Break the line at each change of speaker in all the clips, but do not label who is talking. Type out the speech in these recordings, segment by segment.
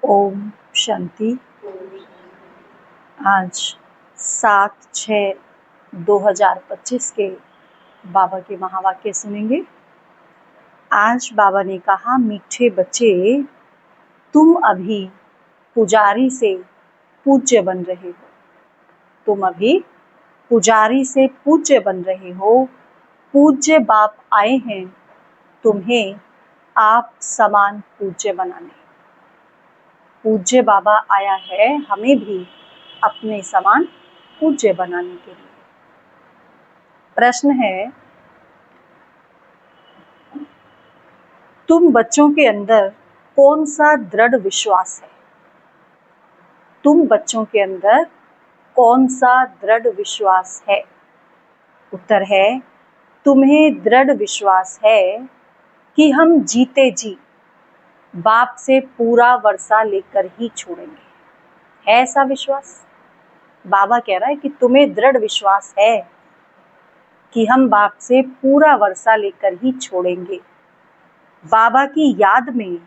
ओम शांति। आज 7/6/2025 के बाबा के महावाक्य सुनेंगे। आज बाबा ने कहा, मीठे बच्चे, तुम अभी पुजारी से पूज्य बन रहे हो। तुम अभी पुजारी से पूज्य बन रहे हो। पूज्य बाप आए हैं तुम्हें आप समान पूज्य बनाने। पूज्य बाबा आया है हमें भी अपने समान पूज्य बनाने के लिए। प्रश्न है, तुम बच्चों के अंदर कौन सा दृढ़ विश्वास है? तुम बच्चों के अंदर कौन सा दृढ़ विश्वास है? उत्तर है, तुम्हें दृढ़ विश्वास है कि हम जीते जी बाप से पूरा वर्षा लेकर ही छोड़ेंगे। है ऐसा विश्वास? बाबा कह रहा है कि तुम्हें दृढ़ विश्वास है कि हम बाप से पूरा वर्षा लेकर ही छोड़ेंगे। बाबा की याद में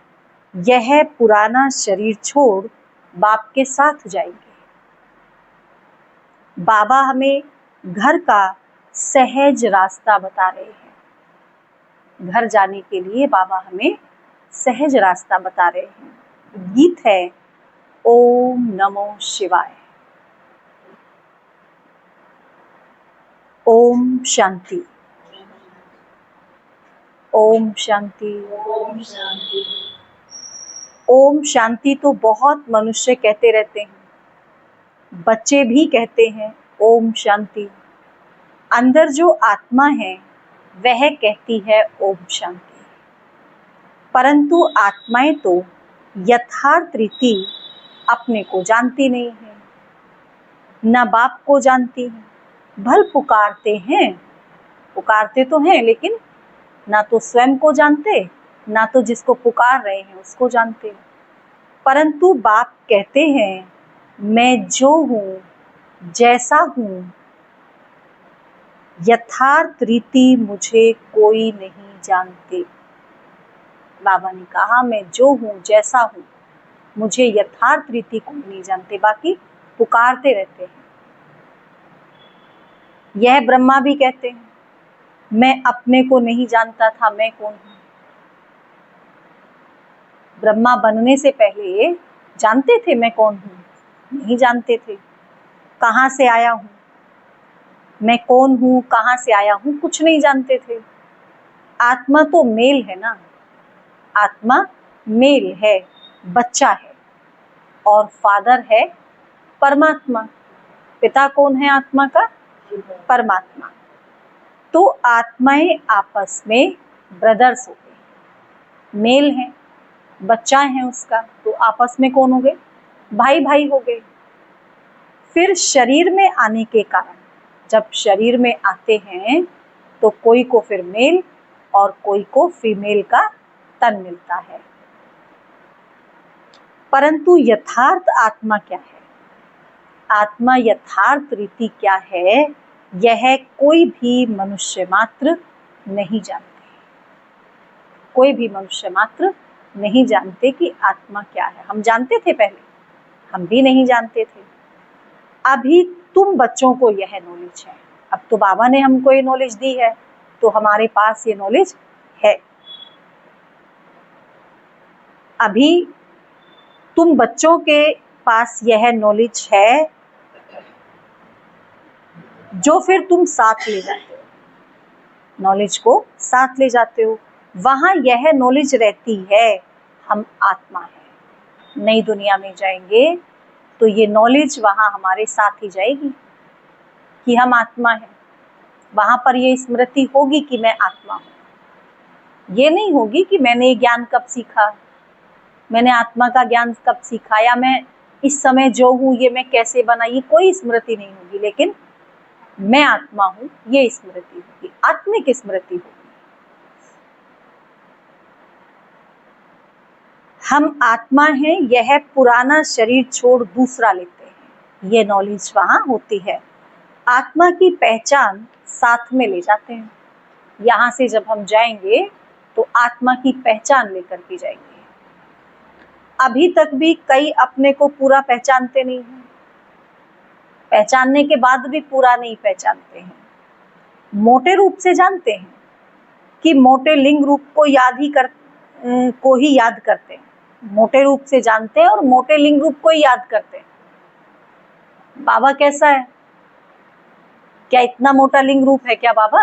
यह पुराना शरीर छोड़ बाप के साथ जाएंगे। बाबा हमें घर का सहज रास्ता बता रहे हैं। घर जाने के लिए बाबा हमें सहज रास्ता बता रहे हैं। गीत है ओम नमो शिवाय। ओम शांति। ओम शांति।
ओम शांति।
ओम शांति तो बहुत मनुष्य कहते रहते हैं, बच्चे भी कहते हैं ओम शांति। अंदर जो आत्मा है वह कहती है ओम शांति। परंतु आत्माएं तो यथार्थ रीति अपने को जानती नहीं है, न बाप को जानती है। भल पुकारते हैं, पुकारते तो हैं, लेकिन ना तो स्वयं को जानते, ना तो जिसको पुकार रहे हैं उसको जानते। परंतु बाप कहते हैं, मैं जो हूँ, जैसा हूँ, यथार्थ रीति मुझे कोई नहीं जानते। बाबा ने कहा, मैं जो हूँ, जैसा हूँ, मुझे यथार्थ रीति कोई नहीं जानते। बाकी पुकारते रहते हैं। यह ब्रह्मा भी कहते हैं, मैं अपने को नहीं जानता था मैं कौन हूँ। ब्रह्मा बनने से पहले जानते थे मैं कौन हूँ? नहीं जानते थे। कहाँ से आया हूँ, मैं कौन हूँ, कहाँ से आया हूँ, कुछ नहीं जानते थे। आत्मा तो मेल है ना, आत्मा मेल है, बच्चा है, और फादर है परमात्मा। पिता कौन है आत्मा का? परमात्मा। तो आत्माएं आपस में ब्रदर्स हो गए, मेल है, बच्चा है उसका, तो आपस में कौन हो गए? भाई भाई हो गए। फिर शरीर में आने के कारण, जब शरीर में आते हैं तो कोई को फिर मेल और कोई को फीमेल का तन मिलता है। परंतु यथार्थ आत्मा क्या है? आत्मा यथार्थ रीति क्या है, यह कोई भी मनुष्य मात्र नहीं जानते। कोई भी मनुष्य मात्र नहीं जानते कि आत्मा क्या है। हम जानते थे पहले, हम भी नहीं जानते थे। अभी तुम बच्चों को यह नॉलेज है। अब तो बाबा ने हमको ये नॉलेज दी है, तो हमारे पास ये नॉलेज है। अभी तुम बच्चों के पास यह नॉलेज है, जो फिर तुम साथ ले जाते हो, नॉलेज को साथ ले जाते हो। वहां यह नॉलेज रहती है, हम आत्मा है। नई दुनिया में जाएंगे तो ये नॉलेज वहां हमारे साथ ही जाएगी कि हम आत्मा है। वहां पर ये स्मृति होगी कि मैं आत्मा हूं। ये नहीं होगी कि मैंने ये ज्ञान कब सीखा, मैंने आत्मा का ज्ञान कब सीखा, या मैं इस समय जो हूँ ये मैं कैसे बना, ये कोई स्मृति नहीं होगी। लेकिन मैं आत्मा हूँ ये स्मृति होगी, आत्मिक स्मृति होगी। हम आत्मा हैं, यह पुराना शरीर छोड़ दूसरा लेते हैं, ये नॉलेज वहां होती है। आत्मा की पहचान साथ में ले जाते हैं। यहाँ से जब हम जाएंगे तो आत्मा की पहचान लेकर के जाएंगे। अभी तक भी कई अपने को पूरा पहचानते नहीं हैं, पहचानने के बाद भी पूरा नहीं पहचानते हैं। मोटे रूप से जानते हैं कि मोटे लिंग रूप को ही याद करते हैं, मोटे रूप से जानते हैं और मोटे लिंग रूप को ही याद करते हैं। बाबा कैसा है, क्या इतना मोटा लिंग रूप है क्या बाबा?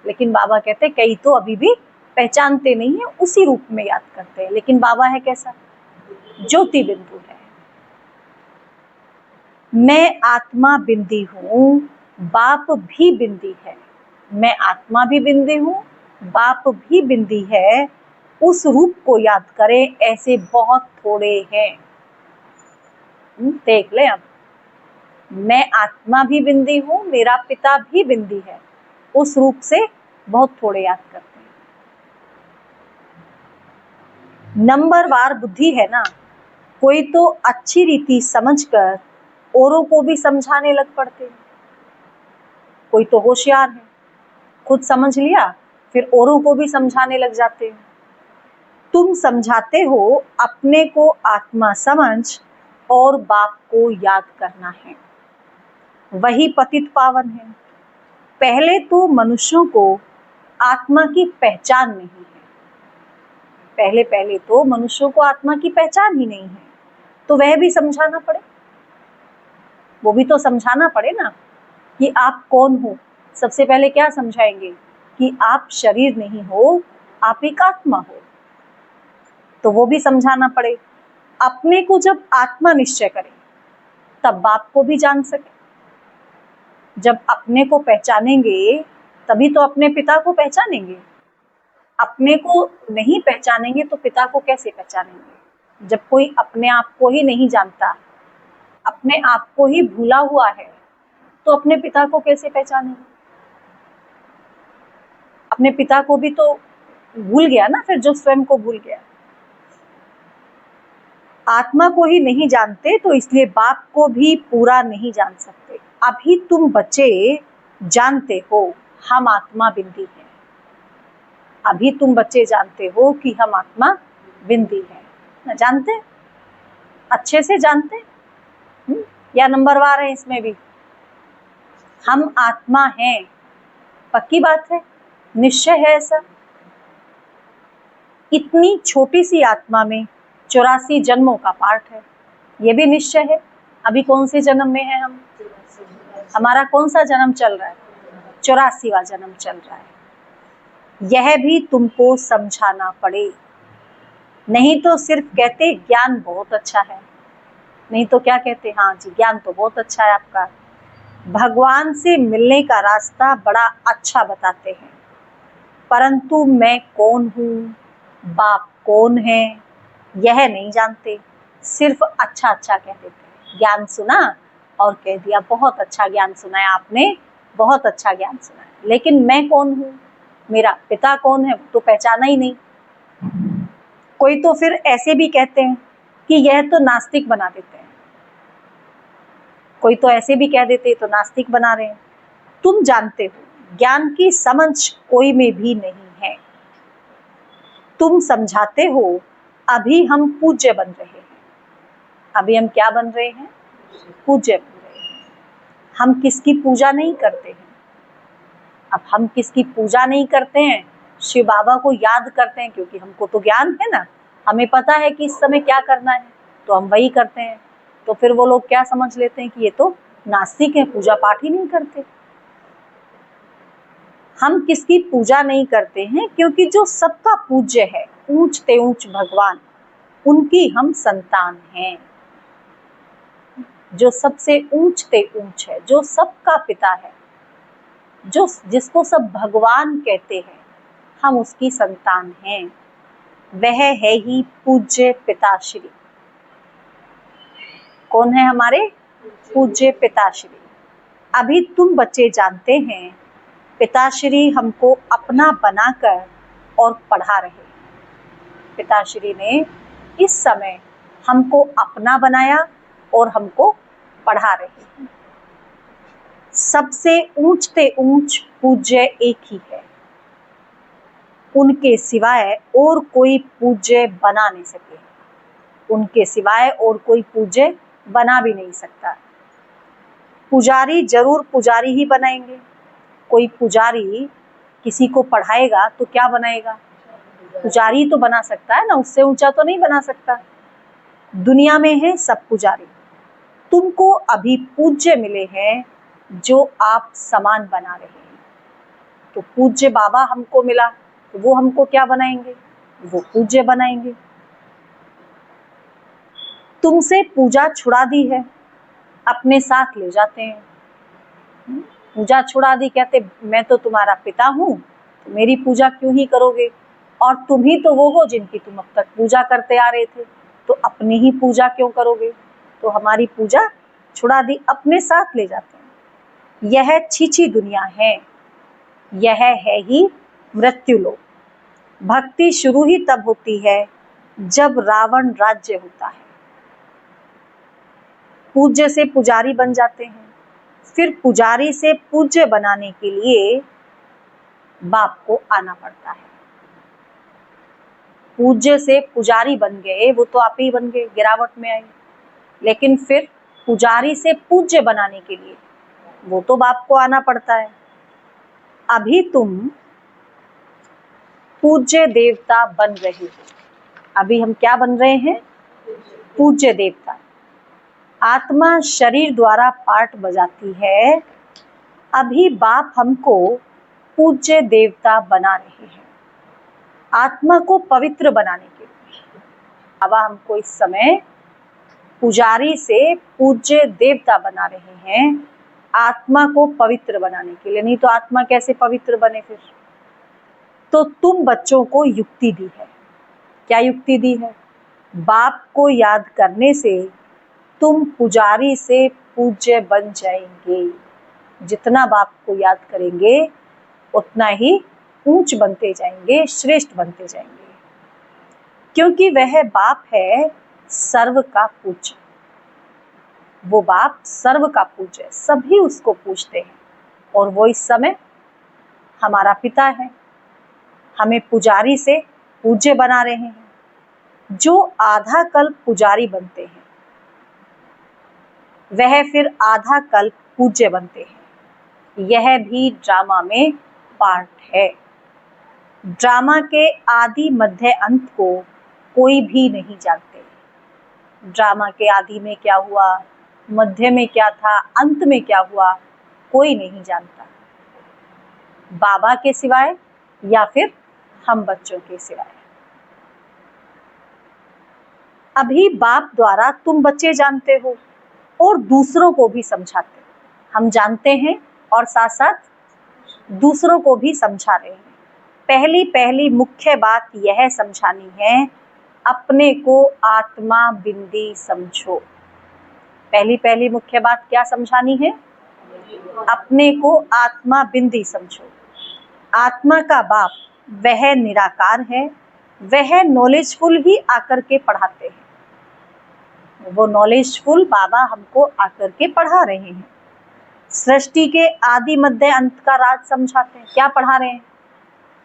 लेकिन बाबा कहते हैं कई तो अभी भी पहचानते नहीं है, उसी रूप में याद करते हैं। लेकिन बाबा है कैसा? ज्योति बिंदु है। मैं आत्मा बिंदी हूँ, बाप भी बिंदी है। मैं आत्मा भी बिंदी हूँ, बाप भी बिंदी है। उस रूप को याद करें, ऐसे बहुत थोड़े हैं। देख ले, अब मैं आत्मा भी बिंदी हूँ, मेरा पिता भी बिंदी है। उस रूप से बहुत थोड़े याद करते हैं। नंबरवार बुद्धि है ना, कोई तो अच्छी रीति समझकर औरों को भी समझाने लग पड़ते हैं। कोई तो होशियार है, खुद समझ लिया, फिर औरों को भी समझाने लग जाते हैं। तुम समझाते हो अपने को आत्मा समझ और बाप को याद करना है, वही पतित पावन है। पहले तो मनुष्यों को आत्मा की पहचान नहीं है, पहले तो मनुष्यों को आत्मा की पहचान ही नहीं है, तो वह भी समझाना पड़े, वो भी तो समझाना पड़े ना कि आप कौन हो। सबसे पहले क्या समझाएंगे कि आप शरीर नहीं हो, आप एक आत्मा हो, तो वो भी समझाना पड़े। अपने को जब आत्मा निश्चय करें तब बाप को भी जान सके। जब अपने को पहचानेंगे तभी तो अपने पिता को पहचानेंगे। अपने को नहीं पहचानेंगे तो पिता को कैसे पहचानेंगे? जब कोई अपने आप को ही नहीं जानता, अपने आप को ही भूला हुआ है, तो अपने पिता को कैसे पहचानेंगे? अपने पिता को भी तो भूल गया ना, फिर जो स्वयं को भूल गया। आत्मा को ही नहीं जानते तो इसलिए बाप को भी पूरा नहीं जान सकते। अभी तुम बच्चे जानते हो हम आत्मा बिंदी है, अभी तुम बच्चे जानते हो कि हम आत्मा बिंदी है ना? जानते, अच्छे से जानते या नंबरवार है इसमें भी? हम आत्मा हैं, पक्की बात है, निश्चय है ऐसा। इतनी छोटी सी आत्मा में 84 जन्मों का पाठ है, ये भी निश्चय है। अभी कौन से जन्म में है हम? हमारा कौन सा जन्म चल रहा है? 84वां जन्म चल रहा है। यह भी तुमको समझाना पड़े, नहीं तो सिर्फ कहते ज्ञान बहुत अच्छा है, नहीं तो क्या कहते? हाँ जी, ज्ञान तो बहुत अच्छा है आपका, भगवान से मिलने का रास्ता बड़ा अच्छा बताते हैं, परंतु मैं कौन हूँ, बाप कौन है, यह नहीं जानते। सिर्फ अच्छा अच्छा कह देते हैं। ज्ञान सुना और कह दिया बहुत अच्छा ज्ञान सुना है आपने, बहुत अच्छा ज्ञान सुना है, लेकिन मैं कौन हूँ, मेरा पिता कौन है, तो पहचाना ही नहीं। कोई तो फिर ऐसे भी कहते हैं कि यह तो नास्तिक बना देते हैं, कोई तो ऐसे भी कह देते तो नास्तिक बना रहे हैं। तुम जानते हो ज्ञान की समझ कोई में भी नहीं है। तुम समझाते हो अभी हम पूज्य बन रहे हैं। अभी हम क्या बन रहे हैं? पूज्य बन रहे हैं। हम किसकी पूजा नहीं करते हैं। अब हम किसकी पूजा नहीं करते हैं? शिव बाबा को याद करते हैं, क्योंकि हमको तो ज्ञान है ना, हमें पता है कि इस समय क्या करना है, तो हम वही करते हैं। तो फिर वो लोग क्या समझ लेते हैं कि ये तो नास्तिक है, पूजा पाठ ही नहीं करते। हम किसकी पूजा नहीं करते हैं? क्योंकि जो सबका पूज्य है, ऊंचते ऊंच भगवान, उनकी हम संतान हैं। जो सबसे ऊंचते ऊंच है, जो सबका पिता है, जो जिसको सब भगवान कहते हैं, हम उसकी संतान हैं। वह है ही पूज्य पिताश्री। कौन है हमारे पूज्य पिताश्री? अभी तुम बच्चे जानते हैं पिताश्री हमको अपना बनाकर और पढ़ा रहे हैं। पिताश्री ने इस समय हमको अपना बनाया और हमको पढ़ा रहे हैं। सबसे ऊंचते ऊंच पूज्य एक ही है, उनके सिवाय और कोई पूज्य बना नहीं सके। उनके सिवाय और कोई पूज्य बना भी नहीं सकता। पुजारी जरूर पुजारी ही बनाएंगे। कोई पुजारी किसी को पढ़ाएगा तो क्या बनाएगा? पुजारी तो बना सकता है ना, उससे ऊंचा तो नहीं बना सकता। दुनिया में है सब पुजारी। तुमको अभी पूज्य मिले हैं जो आप समान बना रहे हैं। तो पूज्य बाबा हमको मिला तो वो हमको क्या बनाएंगे? वो पूज्य बनाएंगे। तुमसे पूजा छुड़ा दी है, अपने साथ ले जाते हैं। पूजा छुड़ा दी, कहते मैं तो तुम्हारा पिता हूँ, तो मेरी पूजा क्यों ही करोगे? और तुम ही तो वो हो जिनकी तुम अब तक पूजा करते आ रहे थे, तो अपनी ही पूजा क्यों करोगे? तो हमारी पूजा छुड़ा दी, अपने साथ ले जाते हैं। यह छीछी दुनिया है, यह है ही मृत्यु लोक। भक्ति शुरू ही तब होती है जब रावण राज्य होता है। पूज्य से पुजारी बन जाते हैं, फिर पुजारी से पूज्य बनाने के लिए बाप को आना पड़ता है। पूज्य से पुजारी बन गए, वो तो आप ही बन गए, गिरावट में आए। लेकिन फिर पुजारी से पूज्य बनाने के लिए वो तो बाप को आना पड़ता है। अभी तुम पूज्य देवता बन रहे हो। अभी हम क्या बन रहे हैं? पूज्य देवता। आत्मा शरीर द्वारा पाठ बजाती है। अभी बाप हमको पूज्य देवता बना रहे हैं, आत्मा को पवित्र बनाने के लिए। बाबा हमको इस समय पुजारी से पूज्य देवता बना रहे हैं, आत्मा को पवित्र बनाने के लिए। नहीं तो आत्मा कैसे पवित्र बने फिर? तो तुम बच्चों को युक्ति दी है। क्या युक्ति दी है? बाप को याद करने से तुम पुजारी से पूज्य बन जाएंगे। जितना बाप को याद करेंगे उतना ही ऊंच बनते जाएंगे, श्रेष्ठ बनते जाएंगे, क्योंकि वह बाप है सर्व का पूज्य। वो बाप सर्व का पूज्य, सभी उसको पूजते हैं, और वो इस समय हमारा पिता है। हमें पुजारी से पूज्य बना रहे हैं। जो आधा कल्प पुजारी बनते हैं वह फिर आधा कल्प पूज्य बनते हैं। यह भी ड्रामा में पार्ट है। ड्रामा के आदि मध्य अंत को कोई भी नहीं जानते। ड्रामा के आदि में क्या हुआ, मध्य में क्या था, अंत में क्या हुआ, कोई नहीं जानता, बाबा के सिवाय या फिर हम बच्चों के सिवाय। अभी बाप द्वारा तुम बच्चे जानते हो और दूसरों को भी समझाते हो। हम जानते हैं और साथ साथ दूसरों को भी समझा रहे हैं। पहली मुख्य बात यह समझानी है, अपने को आत्मा बिंदी समझो। पहली मुख्य बात क्या समझानी है? अपने को आत्मा बिंदी समझो। आत्मा का बाप वह निराकार है, वह नॉलेजफुल ही आकर के पढ़ाते हैं। वो नॉलेजफुल बाबा हमको आकर के पढ़ा रहे हैं। सृष्टि के आदि मध्य अंत का राज समझाते हैं। क्या पढ़ा रहे हैं?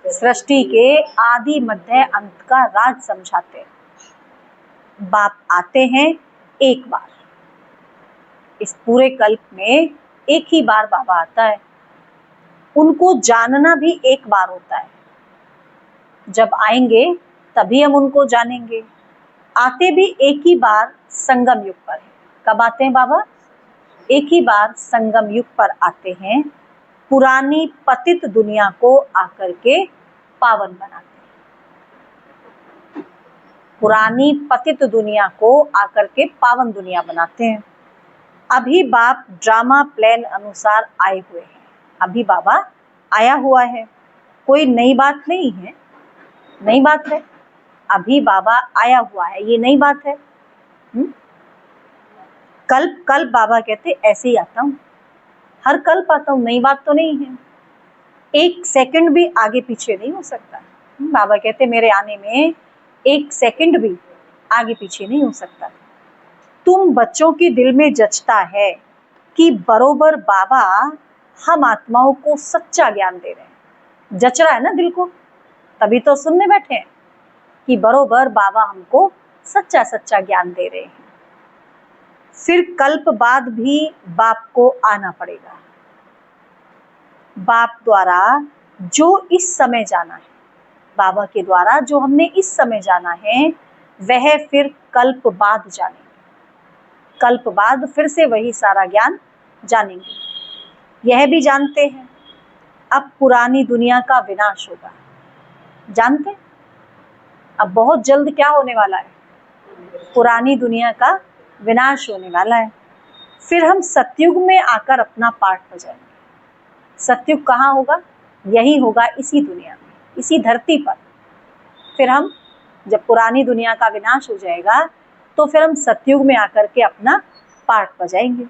सृष्टि के आदि मध्य अंत का राज समझाते हैं। बाप आते हैं एक बार, इस पूरे कल्प में एक ही बार बाबा आता है। उनको जानना भी एक बार होता है। जब आएंगे तभी हम उनको जानेंगे। आते भी एक ही बार संगम युग पर है। कब आते हैं बाबा? एक ही बार संगम युग पर आते हैं। पुरानी पतित दुनिया को आकर के पावन बनाते हैं। पुरानी पतित दुनिया को आकर के पावन दुनिया बनाते हैं। अभी बाप ड्रामा प्लान अनुसार आए हुए हैं। अभी बाबा आया हुआ है, कोई नई बात नहीं है। नई बात है, अभी बाबा आया हुआ है, ये नई बात है। कल्प बाबा कहते ऐसे ही आता हूँ, हर कल्प आता हूँ, नई बात तो नहीं है। एक सेकंड भी आगे पीछे नहीं हो सकता। बाबा कहते मेरे आने में एक सेकंड भी आगे पीछे नहीं हो सकता। तुम बच्चों की दिल में जचता है कि बरोबर बाबा हम आत्माओं को सच्चा ज्ञान दे रहे हैं। जच रहा है ना दिल को, तभी तो सुनने बैठे हैं कि बरोबर बाबा हमको सच्चा सच्चा ज्ञान दे रहे हैं। फिर कल्प बाद भी बाप को आना पड़ेगा। बाप द्वारा जो इस समय जाना है, बाबा के द्वारा जो हमने इस समय जाना है, वह फिर कल्प बाद जानेंगे। कल्प बाद फिर से वही सारा ज्ञान जानेंगे। यह भी जानते हैं अब पुरानी दुनिया का विनाश होगा। जानते हैं अब बहुत जल्द क्या होने वाला है? पुरानी दुनिया का विनाश होने वाला है। फिर हम सतयुग में आकर अपना पाठ बजाएंगे। सतयुग कहाँ होगा? यही होगा, इसी दुनिया में, इसी धरती पर। फिर हम जब पुरानी दुनिया का विनाश हो जाएगा तो फिर हम सतयुग में आकर के अपना पाठ बजाएंगे।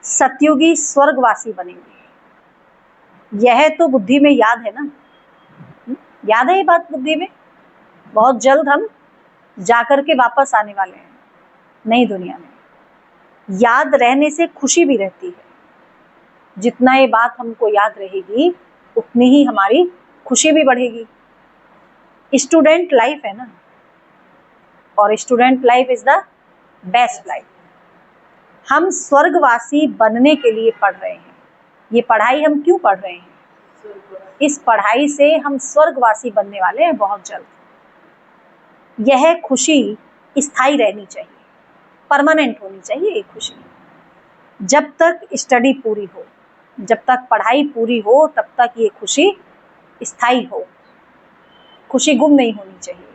सतयुगी स्वर्गवासी बनेंगे। यह तो बुद्धि में याद है ना? याद है ये बात बुद्धि में? बहुत जल्द हम जाकर के वापस आने वाले हैं नई दुनिया में। याद रहने से खुशी भी रहती है। जितना ये बात हमको याद रहेगी उतनी ही हमारी खुशी भी बढ़ेगी। स्टूडेंट लाइफ है ना, और student life is the best life. हम स्वर्गवासी बनने के लिए पढ़ रहे हैं। ये पढ़ाई हम क्यों पढ़ रहे हैं? इस पढ़ाई से हम स्वर्गवासी बनने वाले हैं बहुत जल्द। यह खुशी स्थायी रहनी चाहिए, परमानेंट होनी चाहिए ये खुशी। जब तक स्टडी पूरी हो, जब तक पढ़ाई पूरी हो, तब तक ये खुशी स्थायी हो। खुशी गुम नहीं होनी चाहिए।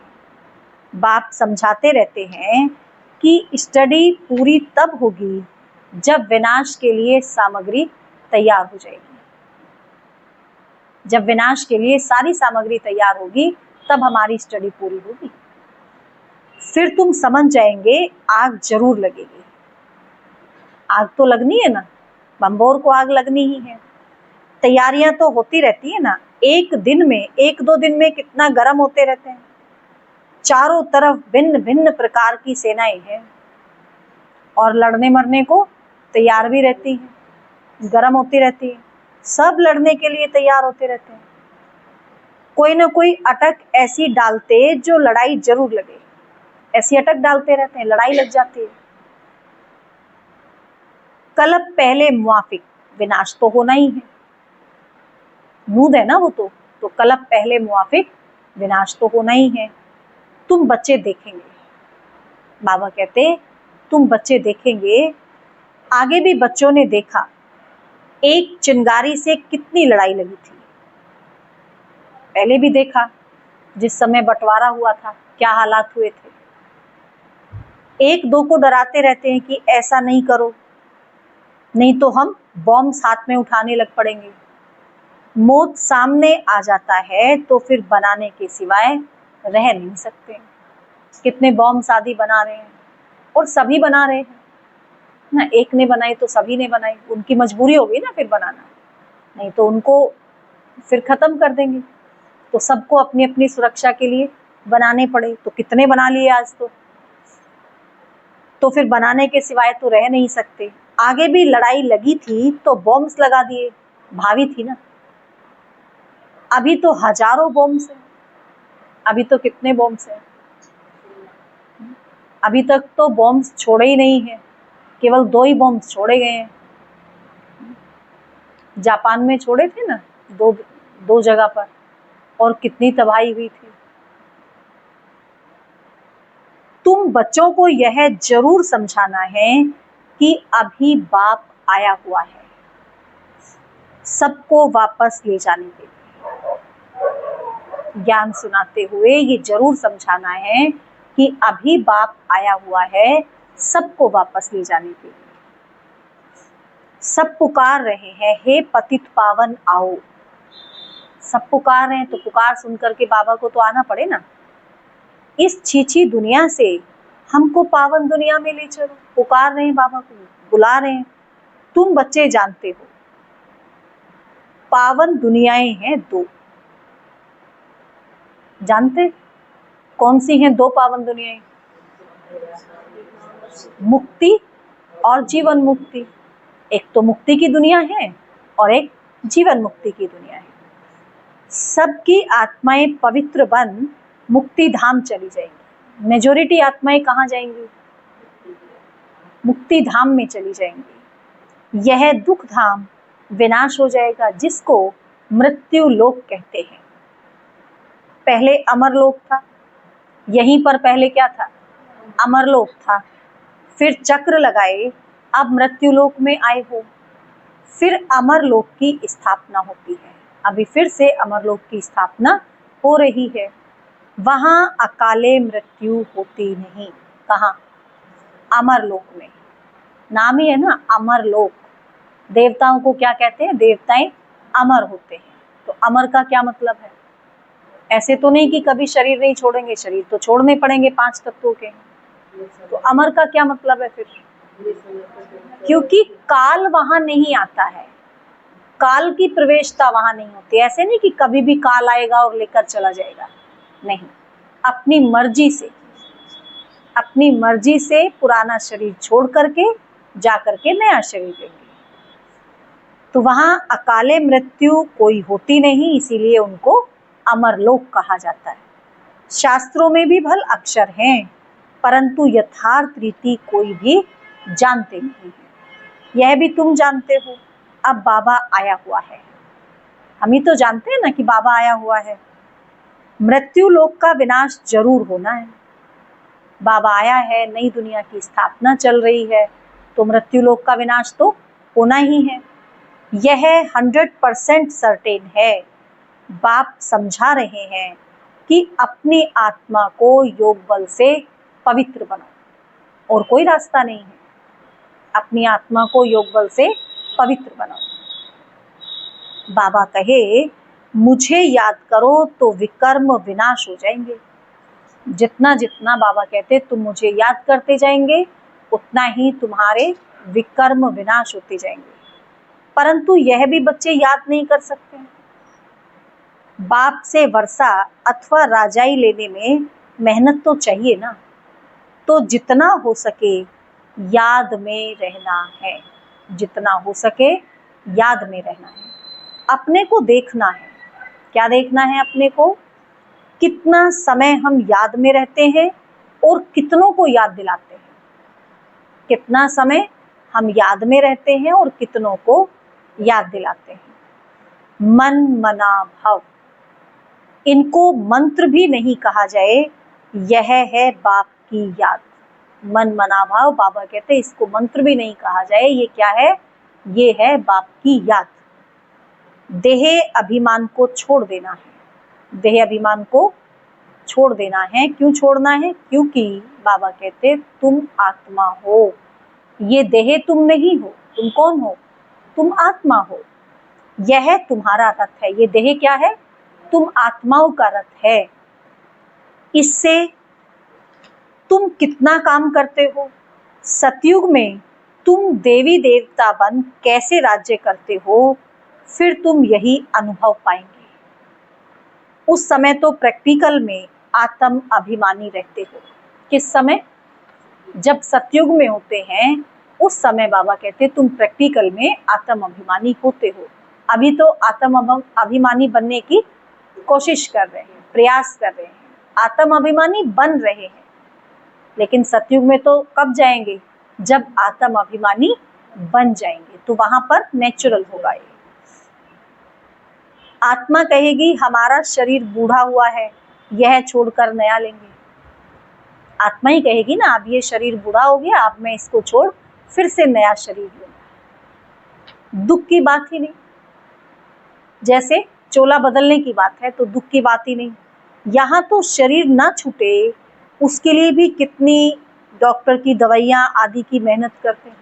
बाप समझाते रहते हैं कि स्टडी पूरी तब होगी जब विनाश के लिए सामग्री तैयार हो जाएगी। जब विनाश के लिए सारी सामग्री तैयार होगी तब हमारी स्टडी पूरी होगी। फिर तुम समझ जाएंगे आग जरूर लगेगी। आग तो लगनी है ना, बम्बोर को आग लगनी ही है। तैयारियां तो होती रहती है ना। एक दिन में, एक दो दिन में कितना गर्म होते रहते हैं। चारों तरफ भिन्न भिन्न प्रकार की सेनाएं हैं और लड़ने मरने को तैयार भी रहती हैं, गर्म होती रहती है। सब लड़ने के लिए तैयार होते रहते हैं। कोई ना कोई अटक ऐसी डालते जो लड़ाई जरूर लगे। ऐसी अटक डालते रहते हैं, लड़ाई लग जाती है। कल्प पहले मुआफिक, विनाश तो होना ही है। नूद है ना वो तो कल्प पहले मुआफिक, विनाश तो होना ही है। तुम बच्चे देखेंगे, बाबा कहते तुम बच्चे देखेंगे। आगे भी बच्चों ने देखा एक चिंगारी से कितनी लड़ाई लगी थी। पहले भी देखा जिस समय बंटवारा हुआ था क्या हालात हुए थे। एक दो को डराते रहते हैं कि ऐसा नहीं करो, नहीं तो हम बॉम्ब साथ में उठाने लग पड़ेंगे। मौत सामने आ जाता है तो फिर बनाने के सिवाय रह नहीं सकते। कितने बॉम्ब शादी बना रहे हैं, और सभी बना रहे हैं ना। एक ने बनाई तो सभी ने बनाई, उनकी मजबूरी होगी ना फिर बनाना, नहीं तो उनको फिर खत्म कर देंगे। तो सबको अपनी अपनी सुरक्षा के लिए बनाने पड़े। तो कितने बना लिए आज तो फिर बनाने के सिवाय तो रह नहीं सकते। आगे भी लड़ाई लगी थी तो बॉम्ब्स लगा दिए, भावी थी ना। अभी तो हजारों बॉम्ब्स हैं। अभी तो कितने बॉम्ब्स हैं? अभी तक तो बॉम्ब्स छोड़े ही नहीं है, केवल 2 ही बॉम्ब्स छोड़े गए हैं। जापान में छोड़े थे ना, दो जगह पर, और कितनी तबाही हुई थी। तुम बच्चों को यह जरूर समझाना है कि अभी बाप आया हुआ है सबको वापस ले जाने के लिए। ज्ञान सुनाते हुए ये जरूर समझाना है कि अभी बाप आया हुआ है सबको वापस ले जाने के लिए। सब पुकार रहे हैं, हे पतित पावन आओ। सब पुकार रहे हैं तो पुकार सुन करके बाबा को तो आना पड़े ना। इस छीछी दुनिया से हमको पावन दुनिया में ले चलो। पुकार रहे हैं बाबा को, बुला रहे हैं। तुम बच्चे जानते हो पावन दुनियाएं हैं 2। जानते कौन सी हैं 2 पावन दुनियाएं? मुक्ति और जीवन मुक्ति। एक तो मुक्ति की दुनिया है और एक जीवन मुक्ति की दुनिया है। सबकी आत्माएं पवित्र बन मुक्ति धाम चली जाएंगी। मेजॉरिटी आत्माएं कहाँ जाएंगी? मुक्ति धाम में चली जाएंगी। यह दुख धाम विनाश हो जाएगा, जिसको मृत्यु लोक कहते हैं। पहले अमर लोक था, यहीं पर पहले क्या था? अमर लोक था। फिर चक्र लगाए, अब मृत्यु लोक में आए हो, फिर अमर लोक की स्थापना होती है। अभी फिर से अमर लोक की स्थापना हो रही है। वहां अकाले मृत्यु होती नहीं। कहाँ? अमर लोक में। नाम ही है ना अमर लोक। देवताओं को क्या कहते हैं? देवताएं अमर होते हैं। तो अमर का क्या मतलब है? ऐसे तो नहीं कि कभी शरीर नहीं छोड़ेंगे, शरीर तो छोड़ने पड़ेंगे 5 तत्वों के। तो अमर का क्या मतलब है फिर? क्योंकि काल वहां नहीं आता है, काल की प्रवेशता वहां नहीं होती। ऐसे नहीं कि कभी भी काल आएगा और लेकर चला जाएगा, नहीं। अपनी मर्जी से पुराना शरीर छोड़ करके जा करके नया शरीर लेंगे। तो वहां अकाले मृत्यु कोई होती नहीं, इसीलिए उनको अमरलोक कहा जाता है। शास्त्रों में भी भल अक्षर हैं, परंतु यथार्थ रीति कोई भी जानते नहीं है। यह भी तुम जानते हो, अब बाबा आया हुआ है। हम ही तो जानते हैं ना कि बाबा आया हुआ है। मृत्यु लोक का विनाश जरूर होना है। बाबा आया है, नई दुनिया की स्थापना चल रही है, तो मृत्यु लोक का विनाश तो होना ही है। यह 100% सर्टेन है। बाप समझा रहे हैं कि अपनी आत्मा को योग बल से पवित्र बनाओ, और कोई रास्ता नहीं है। अपनी आत्मा को योग बल से पवित्र बनाओ। बाबा कहे मुझे याद करो तो विकर्म विनाश हो जाएंगे। जितना जितना बाबा कहते तुम मुझे याद करते जाएंगे, उतना ही तुम्हारे विकर्म विनाश होते जाएंगे। परंतु यह भी बच्चे याद नहीं कर सकते। बाप से वर्षा अथवा राजाई लेने में मेहनत तो चाहिए ना। तो जितना हो सके याद में रहना है, जितना हो सके याद में रहना है। अपने को देखना है। क्या देखना है अपने को? कितना समय हम याद में रहते हैं और कितनों को याद दिलाते हैं। कितना समय हम याद में रहते हैं और कितनों को याद दिलाते हैं। मन मना भव, इनको मंत्र भी नहीं कहा जाए, यह है बाप की याद। मन मना भाव, बाबा कहते हैं इसको मंत्र भी नहीं कहा जाए। ये क्या है? ये है बाप की याद। देह अभिमान को छोड़ देना है। देह अभिमान को छोड़ देना है। क्यों छोड़ना है? क्योंकि बाबा कहते तुम आत्मा हो, ये देह तुम नहीं हो। तुम कौन हो? तुम आत्मा हो। यह तुम्हारा रथ है। ये देह क्या है? तुम आत्माओं का रथ है। इससे तुम कितना काम करते हो। सतयुग में तुम देवी देवता बन कैसे राज्य करते हो, फिर तुम यही अनुभव पाएंगे। उस समय तो प्रैक्टिकल में आत्म अभिमानी रहते हो। किस समय? जब सतयुग में होते हैं, उस समय बाबा कहते तुम प्रैक्टिकल में आत्म अभिमानी होते हो। अभी तो आत्म अभिमानी बनने की कोशिश कर रहे हैं, प्रयास कर रहे हैं, आत्म अभिमानी बन रहे हैं। लेकिन सतयुग में तो कब जाएंगे? जब आत्म अभिमानी बन जाएंगे, तो वहां पर नेचुरल होगा ये। आत्मा कहेगी हमारा शरीर बूढ़ा हुआ है, यह छोड़कर नया लेंगे। आत्मा ही कहेगी ना, अब ये शरीर बूढ़ा हो गया, अब मैं इसको छोड़ फिर से नया शरीर लूंगा। दुख की बात ही नहीं। जैसे चोला बदलने की बात है तो दुख की बात ही नहीं। यहाँ तो शरीर ना छूटे उसके लिए भी कितनी डॉक्टर की दवाइयाँ आदि की मेहनत करते हैं।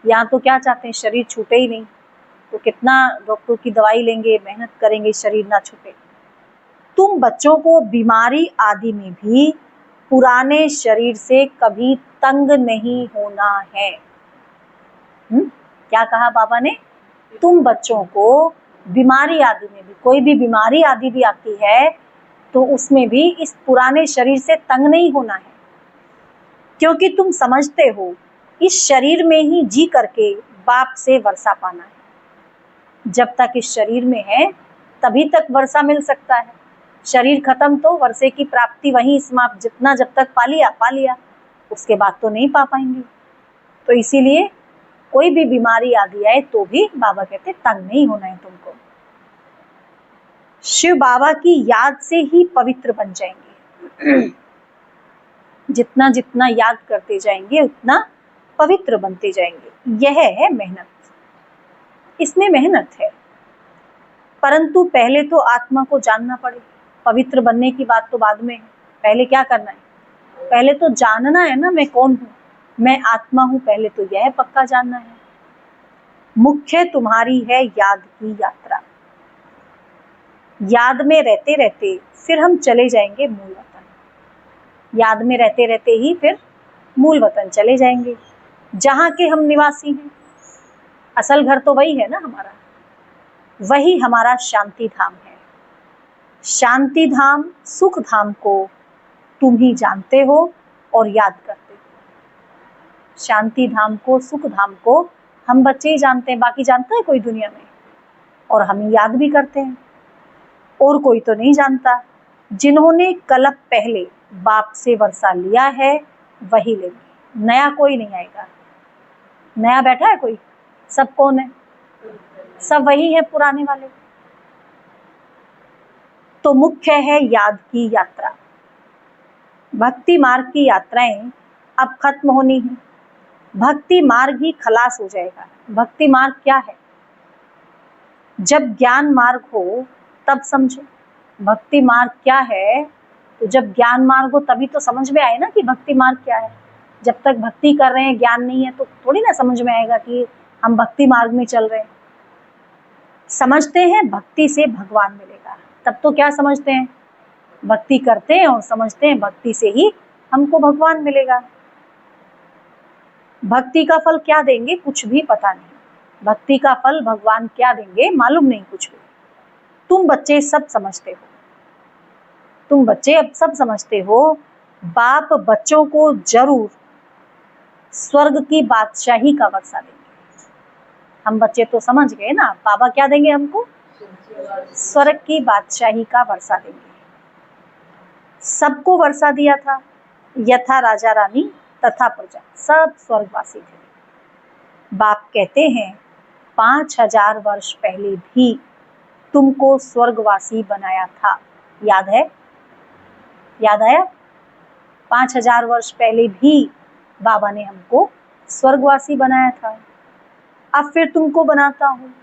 यहाँ तो क्या चाहते हैं? शरीर छूटे ही नहीं, तो कितना डॉक्टर की दवाई लेंगे, मेहनत करेंगे, शरीर ना छूटे। तुम बच्चों को बीमारी आदि में भी पुराने शरीर से कभी तंग नहीं होना है। क्या कहा बाबा ने? तुम बच्चों को बीमारी आदि में भी, कोई भी बीमारी आदि भी आती है तो उसमें भी इस पुराने शरीर से तंग नहीं होना है। क्योंकि तुम समझते हो इस शरीर में ही जी करके बाप से वर्षा पाना है। जब तक इस शरीर में है तभी तक वर्षा मिल सकता है। शरीर खत्म तो वर्षे की प्राप्ति वहीं समाप्त, जितना जब तक पा लिया, उसके बाद तो नहीं पा पाएंगे। तो इसीलिए कोई भी बीमारी आ गई है तो भी बाबा कहते तंग नहीं होना है तुमको। शिव बाबा की याद से ही पवित्र बन जाएंगे। जितना जितना याद करते जाएंगे उतना पवित्र बनते जाएंगे। यह है मेहनत, इसमें मेहनत है। परंतु पहले तो आत्मा को जानना पड़े। पवित्र बनने की बात तो बाद में है, पहले क्या करना है? पहले तो जानना है ना, मैं कौन हूँ, मैं आत्मा हूँ। पहले तो यह पक्का जानना है। मुख्य तुम्हारी है याद की यात्रा। याद में रहते रहते फिर हम चले जाएंगे मूल वतन। याद में रहते रहते ही फिर मूल वतन चले जाएंगे, जहाँ के हम निवासी हैं। असल घर तो वही है ना हमारा, वही हमारा शांति धाम है। शांति धाम, सुख धाम को तुम ही जानते हो और याद करते हो। शांति धाम को, सुख धाम को हम बच्चे ही जानते हैं, बाकी जानता है कोई दुनिया में? और हम याद भी करते हैं, और कोई तो नहीं जानता। जिन्होंने कल्प पहले बाप से वर्षा लिया है वही लेंगे, नया कोई नहीं आएगा। नया बैठा है कोई? सब कौन है? सब वही है पुराने वाले। तो मुख्य है याद की यात्रा। भक्ति मार्ग की यात्राएं अब खत्म होनी है। भक्ति मार्ग ही खलास हो जाएगा। भक्ति मार्ग क्या है? जब ज्ञान मार्ग हो तब समझो। भक्ति मार्ग क्या है? तो जब ज्ञान मार्ग हो तभी तो समझ में आए ना कि भक्ति मार्ग क्या है। जब तक भक्ति कर रहे हैं, ज्ञान नहीं है, तो थोड़ी ना समझ में आएगा कि हम भक्ति मार्ग में चल रहे हैं। समझते हैं भक्ति से भगवान मिलेगा, तब तो क्या समझते हैं? भक्ति करते हैं और समझते हैं भक्ति से ही हमको भगवान मिलेगा। भक्ति का फल क्या देंगे कुछ भी पता नहीं। भक्ति का फल भगवान क्या देंगे मालूम नहीं कुछ भी। तुम बच्चे सब समझते हो, तुम बच्चे अब सब समझते हो। बाप बच्चों को जरूर स्वर्ग की बादशाही का वर्षा देंगे। हम बच्चे तो समझ गए ना, बाबा क्या देंगे हमको? स्वर्ग की बादशाही का वर्षा देंगे। सबको वर्षा दिया था, यथा राजा रानी तथा प्रजा, सब स्वर्गवासी थे। बाप कहते हैं 5000 वर्ष पहले भी तुमको स्वर्गवासी बनाया था। याद है? याद आया? 5000 वर्ष पहले भी बाबा ने हमको स्वर्गवासी बनाया था। अब फिर तुमको बनाता हूँ।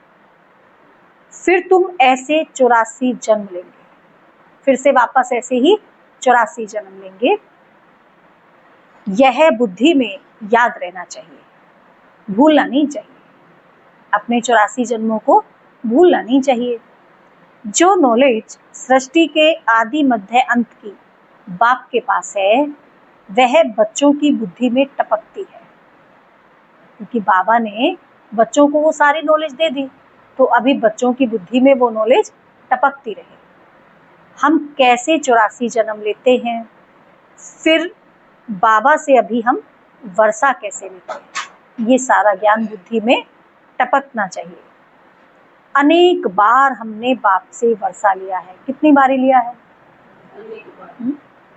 फिर तुम ऐसे 84 जन्म लेंगे, फिर से वापस ऐसे ही 84 जन्म लेंगे। यह बुद्धि में याद रहना चाहिए, भूलना नहीं चाहिए। अपने 84 जन्मों को भूलना नहीं चाहिए। जो नॉलेज सृष्टि के आदि मध्य अंत की बाप के पास है, वह बच्चों की बुद्धि में टपकती है। क्योंकि बाबा ने बच्चों को वो सारी नॉलेज दे दी, तो अभी बच्चों की बुद्धि में वो नॉलेज टपकती रहे। हम कैसे 84 जन्म लेते हैं, फिर बाबा से अभी हम वर्षा कैसे लेते हैं, ये सारा ज्ञान बुद्धि में टपकना चाहिए। अनेक बार हमने बाप से वर्षा लिया है। कितनी बारी लिया है?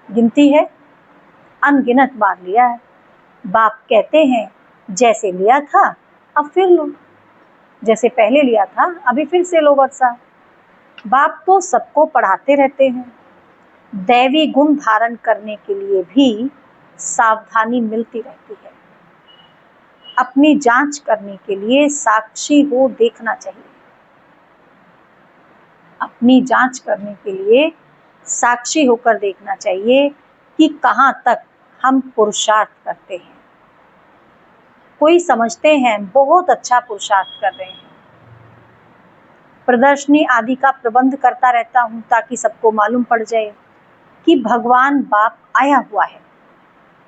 गिनती है? अनगिनत बार लिया है। बाप कहते हैं जैसे लिया था अब फिर लो, जैसे पहले लिया था अभी फिर से लो वर्षा। बाप तो सबको पढ़ाते रहते हैं। दैवी गुण धारण करने के लिए भी सावधानी मिलती रहती है। अपनी जांच करने के लिए साक्षी हो देखना चाहिए। अपनी जांच करने के लिए साक्षी होकर देखना चाहिए कि कहाँ तक हम पुरुषार्थ करते हैं। कोई समझते हैं बहुत अच्छा पुरुषार्थ कर रहे हैं। प्रदर्शनी आदि का प्रबंध करता रहता हूँ ताकि सबको मालूम पड़ जाए कि भगवान बाप आया हुआ है।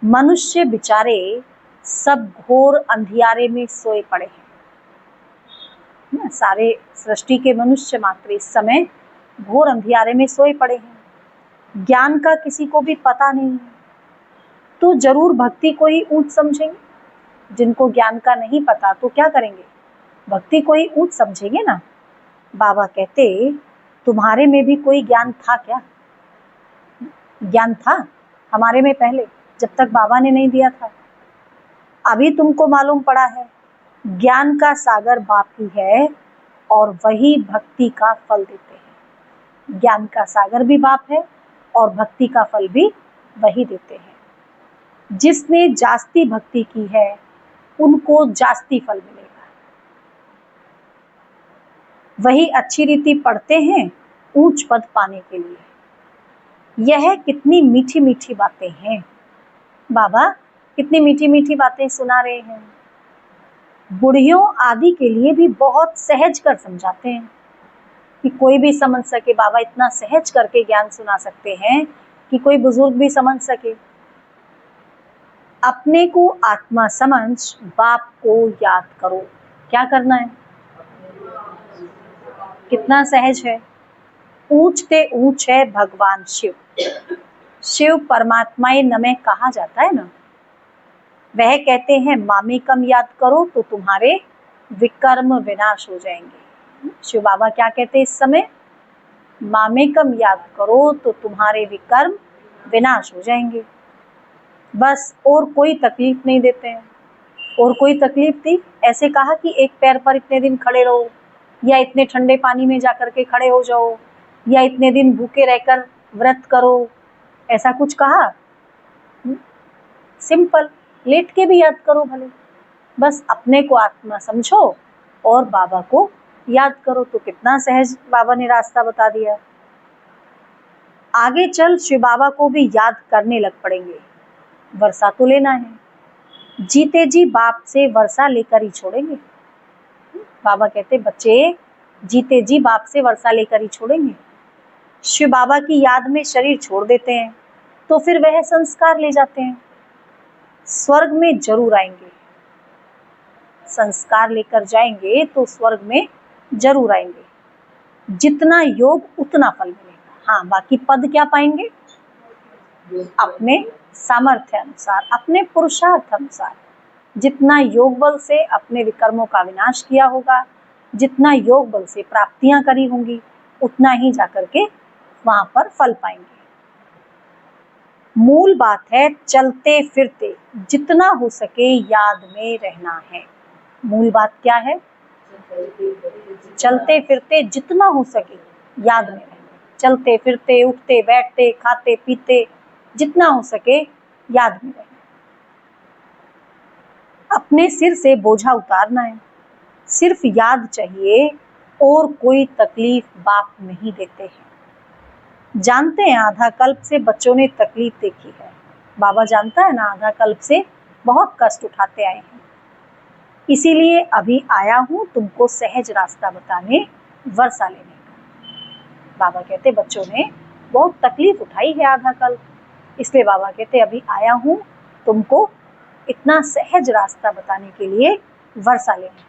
मनुष्य बेचारे सब घोर अंधियारे में सोए पड़े हैं। सारे सृष्टि के मनुष्य मात्र इस समय घोर अंधियारे में सोए पड़े हैं। ज्ञान का किसी को भी पता नहीं है, तो जरूर भक्ति को ही ऊंच समझेंगे। जिनको ज्ञान का नहीं पता तो क्या करेंगे? भक्ति को ही ऊंच समझेंगे ना। बाबा कहते तुम्हारे में भी कोई ज्ञान था क्या? ज्ञान था हमारे में पहले, जब तक बाबा ने नहीं दिया था। अभी तुमको मालूम पड़ा है ज्ञान का सागर बाप ही है और वही भक्ति का फल देते हैं। ज्ञान का सागर भी बाप है और भक्ति का फल भी वही देते हैं। जिसने जास्ती भक्ति की है उनको जास्ती फल मिलेगा। वही अच्छी रीति पढ़ते हैं ऊंच पद पाने के लिए। यह कितनी मीठी मीठी बातें हैं। बाबा कितनी मीठी मीठी बातें सुना रहे हैं। बुढ़ियों आदि के लिए भी बहुत सहज कर समझाते हैं कि कोई भी समझ सके। बाबा इतना सहज करके ज्ञान सुना सकते हैं कि कोई बुजुर्ग भी समझ सके। अपने को आत्मा समझ बाप को याद करो। क्या करना है? कितना सहज है। ऊंचते ऊंच है भगवान शिव। शिव परमात्मा नमः कहा जाता है ना। वह कहते हैं मामेकम याद करो तो तुम्हारे विकर्म विनाश हो जाएंगे। शिव बाबा क्या कहते हैं इस समय? मामेकम याद करो तो तुम्हारे विकर्म विनाश हो जाएंगे। बस और कोई तकलीफ नहीं देते हैं। और कोई तकलीफ थी? ऐसे कहा कि एक पैर पर इतने दिन खड़े रहो, या इतने ठंडे पानी में जाकर के खड़े हो जाओ, या इतने दिन भूखे रहकर व्रत करो, ऐसा कुछ कहा? सिंपल, लेट के भी याद करो भले। बस अपने को आत्मा समझो और बाबा को याद करो। तो कितना सहज बाबा ने रास्ता बता दिया। आगे चल शिव बाबा को भी याद करने लग पड़ेंगे। वर्षा तो लेना है। जीते जी बाप से वर्षा लेकर ही छोड़ेंगे। बाबा कहते बच्चे जीते जी बाप से वर्षा लेकर ही छोड़ेंगे। शिव बाबा की याद में शरीर छोड़ देते हैं तो फिर वह संस्कार ले जाते हैं। स्वर्ग में जरूर आएंगे। संस्कार लेकर जाएंगे तो स्वर्ग में जरूर आएंगे। जितना योग उतना फल मिलेगा। हाँ, बाकी पद क्या पाएंगे? अपने सामर्थ्य अनुसार, अपने पुरुषार्थ अनुसार। जितना योग बल से अपने विकर्मों का विनाश किया होगा, जितना योग बल से प्राप्तियां करी होंगी, उतना ही जाकर के वहां पर फल पाएंगे। मूल बात है चलते फिरते जितना हो सके याद में रहना है। मूल बात क्या है? चलते फिरते जितना हो सके याद में रहना। चलते फिरते, उठते बैठते, खाते पीते, जितना हो सके याद में रहना। अपने सिर से बोझा उतारना है। सिर्फ याद चाहिए और कोई तकलीफ बाप नहीं देते हैं। जानते हैं आधा कल्प से बच्चों ने तकलीफ देखी है। बाबा जानता है ना, आधा कल्प से बहुत कष्ट उठाते आए हैं। इसीलिए अभी आया हूं तुमको सहज रास्ता बताने, वर्षा लेने का। बाबा कहते बच्चों ने बहुत तकलीफ उठाई है आधा कल्प, इसलिए बाबा कहते अभी आया हूं तुमको इतना सहज रास्ता बताने के लिए, वर्षा लेने का।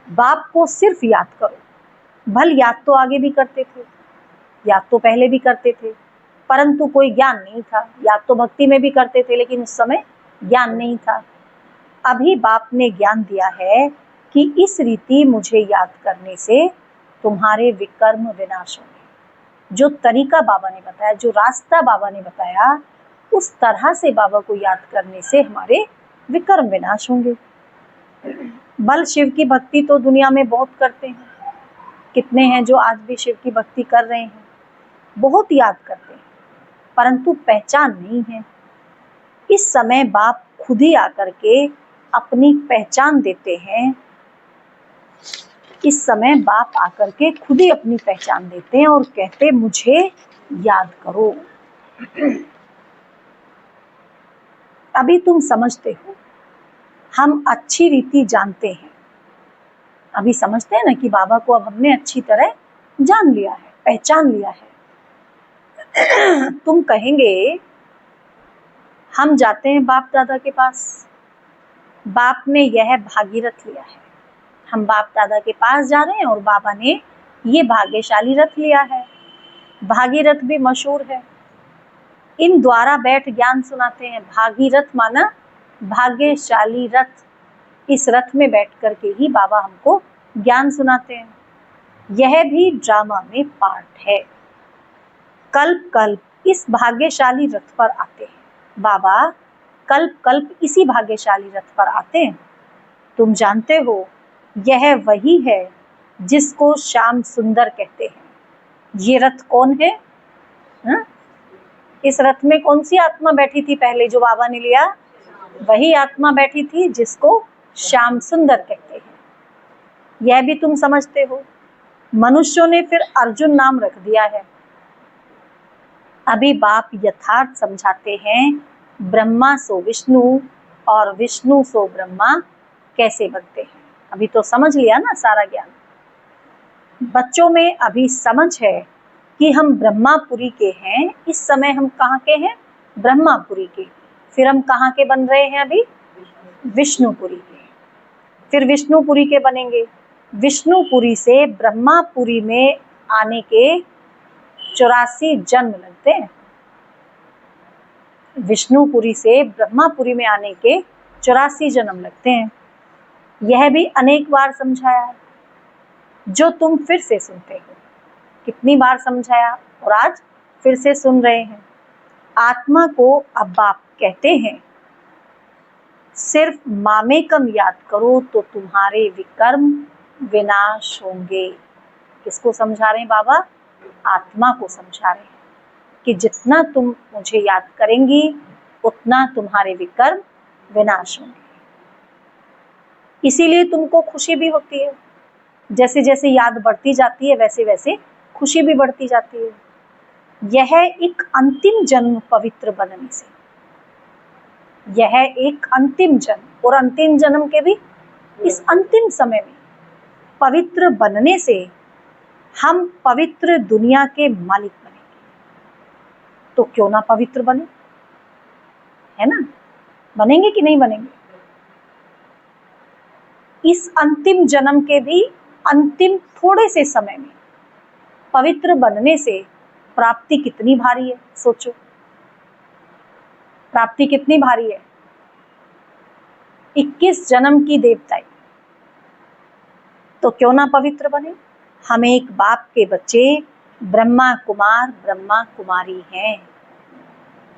बाप को सिर्फ याद करो। भल याद तो आगे भी करते थे, याद तो पहले भी करते थे, परंतु कोई ज्ञान नहीं था। याद तो भक्ति में भी करते थे, लेकिन उस समय ज्ञान नहीं था। अभी बाप ने ज्ञान दिया है कि इस रीति मुझे याद करने से तुम्हारे विकर्म विनाश होंगे। जो तरीका बाबा ने बताया, जो रास्ता बाबा ने बताया, उस तरह से बाबा को याद करने से हमारे विकर्म विनाश होंगे। बल शिव की भक्ति तो दुनिया में बहुत करते हैं। कितने हैं जो आज भी शिव की भक्ति कर रहे हैं, बहुत याद करते हैं, परंतु पहचान नहीं है। इस समय बाप खुद ही आकर के अपनी पहचान देते हैं। इस समय बाप आकर के खुद ही अपनी पहचान देते हैं और कहते मुझे याद करो। अभी तुम समझते हो, हम अच्छी रीति जानते हैं। अभी समझते हैं ना कि बाबा को अब हमने अच्छी तरह जान लिया है, पहचान लिया है। तुम कहेंगे हम जाते हैं बाप दादा के पास, बाप ने यह भागीरथ लिया है। हम बाप दादा के पास जा रहे हैं और बाबा ने ये भाग्यशाली रथ लिया है। भागीरथ भी मशहूर है। इन द्वारा बैठ ज्ञान सुनाते हैं। भागीरथ माना भाग्यशाली रथ। इस रथ में बैठ करके ही बाबा हमको ज्ञान सुनाते हैं। यह भी ड्रामा में पार्ट है। कल्प कल्प इस भाग्यशाली रथ पर आते हैं। बाबा कल्प कल्प इसी भाग्यशाली रथ पर आते हैं। तुम जानते हो यह वही है जिसको श्याम सुंदर कहते हैं। ये रथ कौन है? हा? इस रथ में कौन सी आत्मा बैठी थी पहले जो बाबा ने लिया? वही आत्मा बैठी थी जिसको श्याम सुंदर कहते हैं। यह भी तुम समझते हो। मनुष्यों ने फिर अर्जुन नाम रख दिया है। अभी बाप यथार्थ समझाते हैं, ब्रह्मा सो विष्णु और विष्णु सो ब्रह्मा कैसे बनते हैं। अभी तो समझ लिया ना सारा ज्ञान। बच्चों में अभी समझ है कि हम ब्रह्मापुरी के हैं। इस समय हम कहाँ के हैं? ब्रह्मापुरी के। फिर हम कहाँ के बन रहे हैं? अभी विष्णुपुरी के। फिर विष्णुपुरी के बनेंगे। विष्णुपुरी से ब्रह्मापुरी में आने के 84 जन्म लगते हैं। विष्णुपुरी से ब्रह्मापुरी में आने के 84 जन्म लगते हैं। यह भी अनेक बार समझाया है, जो तुम फिर से सुनते हो। कितनी बार समझाया और आज फिर से सुन रहे हैं। आत्मा को अब बाप कहते हैं, सिर्फ मामेकम याद करो तो तुम्हारे विकर्म विनाश होंगे। किसको समझा रहे हैं बाबा? आत्मा को समझा रहे हैं कि जितना तुम मुझे याद करेंगी उतना तुम्हारे विकर्म विनाश होंगे। इसीलिए तुमको खुशी भी होती है। जैसे जैसे याद बढ़ती जाती है वैसे वैसे खुशी भी बढ़ती जाती है। यह एक अंतिम जन्म पवित्र बनने से, यह एक अंतिम जन्म, और अंतिम जन्म के भी इस अंतिम समय में पवित्र बनने से हम पवित्र दुनिया के मालिक बनेंगे। तो क्यों ना पवित्र बने, है ना? बनेंगे कि नहीं बनेंगे? इस अंतिम जन्म के भी अंतिम थोड़े से समय में पवित्र बनने से प्राप्ति कितनी भारी है, सोचो। प्राप्ति कितनी भारी है? 21 जन्म की देवताई। तो क्यों ना पवित्र बने? हम एक बाप के बच्चे ब्रह्मा कुमार ब्रह्मा कुमारी हैं।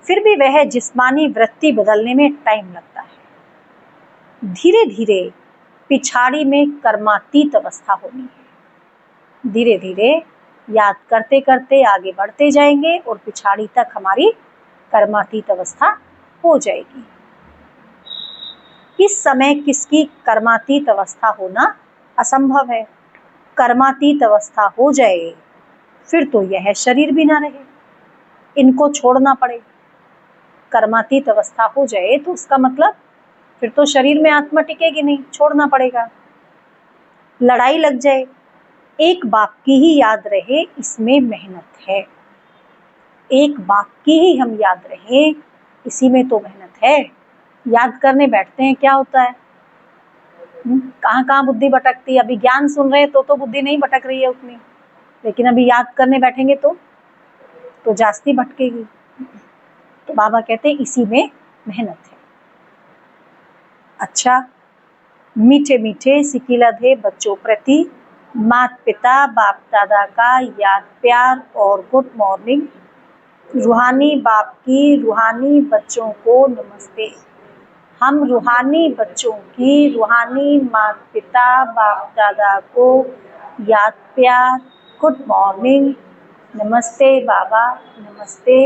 फिर भी वह जिस्मानी वृत्ति बदलने में टाइम लगता है। धीरे धीरे पिछाड़ी में कर्मातीत अवस्था होनी है। धीरे धीरे याद करते करते आगे बढ़ते जाएंगे और पिछाड़ी तक हमारी कर्मातीत अवस्था हो जाएगी। इस समय किसकी कर्मातीत अवस्था होना असंभव है। कर्मातीत अवस्था हो जाए फिर तो यह शरीर भी ना रहे, इनको छोड़ना पड़े। कर्मातीत अवस्था हो जाए तो उसका मतलब फिर तो शरीर में आत्मा टिकेगी नहीं, छोड़ना पड़ेगा। लड़ाई लग जाए, एक बाप की ही याद रहे, इसमें मेहनत है। एक बाप की ही हम याद रहे, इसी में तो मेहनत है। याद करने बैठते हैं, क्या होता है? कहाँ कहाँ बुद्धि भटकती है। अभी ज्ञान सुन रहे तो बुद्धि नहीं भटक रही है उतनी, लेकिन अभी याद करने बैठेंगे तो जास्ती भटकेगी। तो बाबा कहते हैं इसी में मेहनत है। अच्छा, मीठे मीठे सिकिलधे बच्चों प्रति माता पिता बाप दादा का याद प्यार और गुड मॉर्निंग। रूहानी बाप की रूहानी बच्चों को नमस्ते। हम रूहानी बच्चों की रूहानी माता पिता बाप दादा को याद प्यार गुड मॉर्निंग, नमस्ते बाबा, नमस्ते,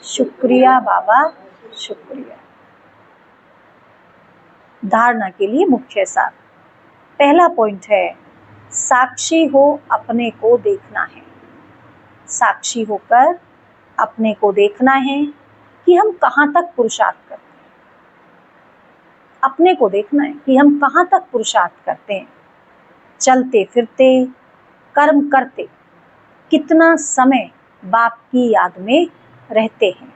शुक्रिया बाबा, शुक्रिया। धारणा के लिए मुख्य सार। पहला पॉइंट है, साक्षी हो अपने को देखना है। साक्षी होकर अपने को देखना है कि हम कहाँ तक पुरुषार्थ करते हैं। अपने को देखना है कि हम कहाँ तक पुरुषार्थ करते हैं। चलते फिरते कर्म करते कितना समय बाप की याद में रहते हैं।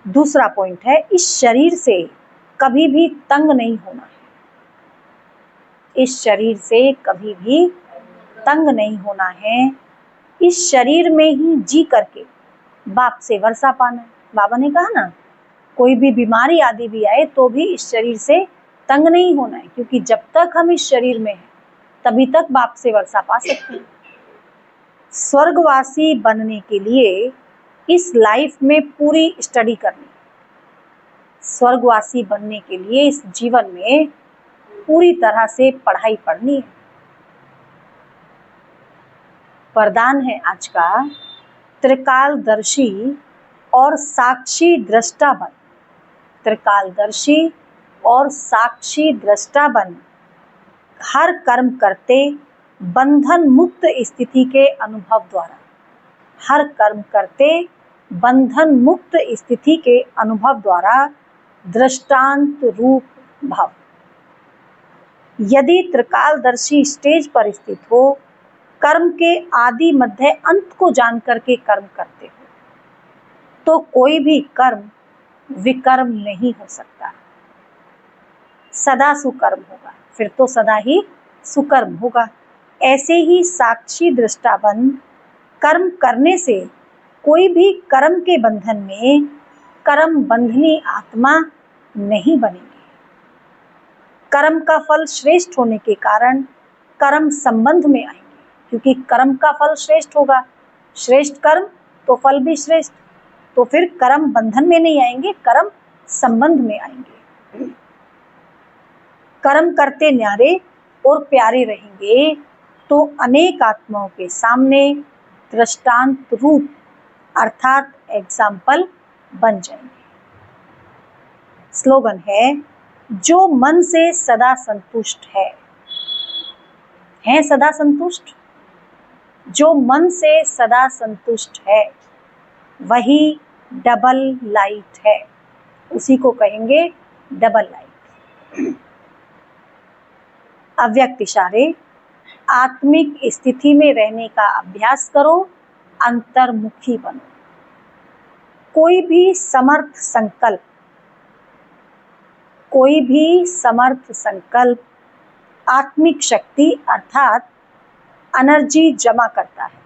दूसरा पॉइंट है, इस शरीर से कभी भी तंग नहीं होना है। इस शरीर से कभी भी तंग नहीं होना है। इस शरीर में ही जी करके बाप से वर्षा पाना है। बाबा ने कहा ना, कोई भी बीमारी आदि भी आए तो भी इस शरीर से तंग नहीं होना है, क्योंकि जब तक हम इस शरीर में हैं तभी तक बाप से वर्षा पा सकते हैं। स्वर्गवासी बनने के लिए इस लाइफ में पूरी स्टडी करनी, स्वर्गवासी बनने के लिए इस जीवन में पूरी तरह से पढ़ाई पढ़नी है। वरदान है आज का, त्रिकालदर्शी और साक्षी दृष्टा बन। त्रिकालदर्शी और साक्षी दृष्टा बन, हर कर्म करते बंधन मुक्त स्थिति के अनुभव द्वारा, हर कर्म करते बंधन मुक्त स्थिति के अनुभव द्वारा दृष्टांत रूप भाव। यदि त्रिकालदर्शी स्टेज पर स्थित हो, कर्म के आदि मध्य अंत को जान करके कर्म करते हो, तो कोई भी कर्म विकर्म नहीं हो सकता, सदा सुकर्म होगा, फिर तो सदा ही सुकर्म होगा। ऐसे ही साक्षी दृष्टा बन, कर्म करने से कोई भी कर्म के बंधन में कर्म बंधनी आत्मा नहीं बनेगी। कर्म का फल श्रेष्ठ होने के कारण कर्म संबंध में आएंगे, क्योंकि कर्म का फल श्रेष्ठ होगा, श्रेष्ठ कर्म तो फल भी श्रेष्ठ, तो फिर कर्म बंधन में नहीं आएंगे, कर्म संबंध में आएंगे। कर्म करते न्यारे और प्यारे रहेंगे तो अनेक आत्माओं के सामने दृष्टांत रूप अर्थात एग्जाम्पल बन जाएंगे। स्लोगन है, जो मन से सदा संतुष्ट है सदा संतुष्ट, जो मन से सदा संतुष्ट है वही डबल लाइट है, उसी को कहेंगे डबल लाइट। अव्यक्त इशारे, आत्मिक स्थिति में रहने का अभ्यास करो, अंतर्मुखी बनो। कोई भी समर्थ संकल्प, कोई भी समर्थ संकल्प आत्मिक शक्ति अर्थात एनर्जी जमा करता है।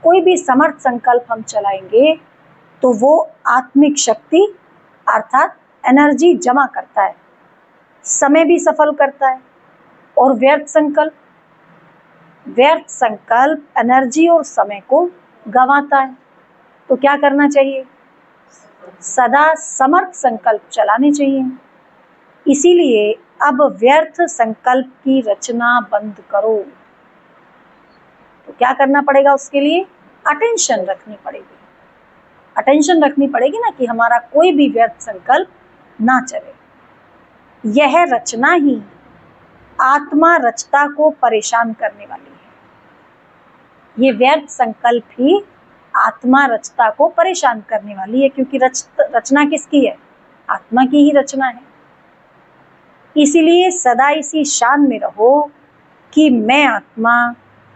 कोई भी समर्थ संकल्प हम चलाएंगे तो वो आत्मिक शक्ति अर्थात एनर्जी जमा करता है, समय भी सफल करता है। और व्यर्थ संकल्प एनर्जी और समय को गंवाता है। तो क्या करना चाहिए? सदा समर्थ संकल्प चलाने चाहिए। इसीलिए अब व्यर्थ संकल्प की रचना बंद करो। तो क्या करना पड़ेगा? उसके लिए अटेंशन रखनी पड़ेगी। अटेंशन रखनी पड़ेगी ना, कि हमारा कोई भी व्यर्थ संकल्प ना चले। यह रचना ही आत्मा रचता को परेशान करने वाली है। ये व्यर्थ संकल्प ही आत्मा रचता को परेशान करने वाली है, क्योंकि रचना किसकी है? आत्मा की ही रचना है। इसीलिए सदा इसी शान में रहो कि मैं आत्मा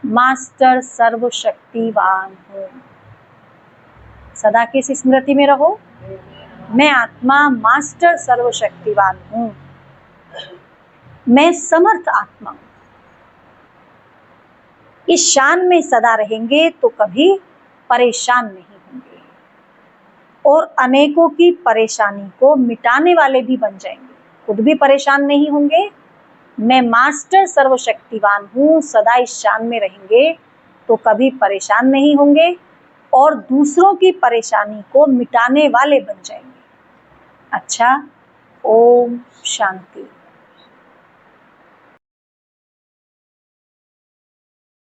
मास्टर सर्वशक्तिवान हूँ। सदा किस स्मृति में रहो? मैं आत्मा मास्टर सर्वशक्तिवान हूँ, मैं समर्थ आत्मा हूँ। इस शान में सदा रहेंगे तो कभी परेशान नहीं होंगे और अनेकों की परेशानी को मिटाने वाले भी बन जाएंगे। खुद भी परेशान नहीं होंगे। मैं मास्टर सर्वशक्तिवान हूँ, सदा इस शान में रहेंगे तो कभी परेशान नहीं होंगे और दूसरों की परेशानी को मिटाने वाले बन जाएंगे। अच्छा, ओम शांति।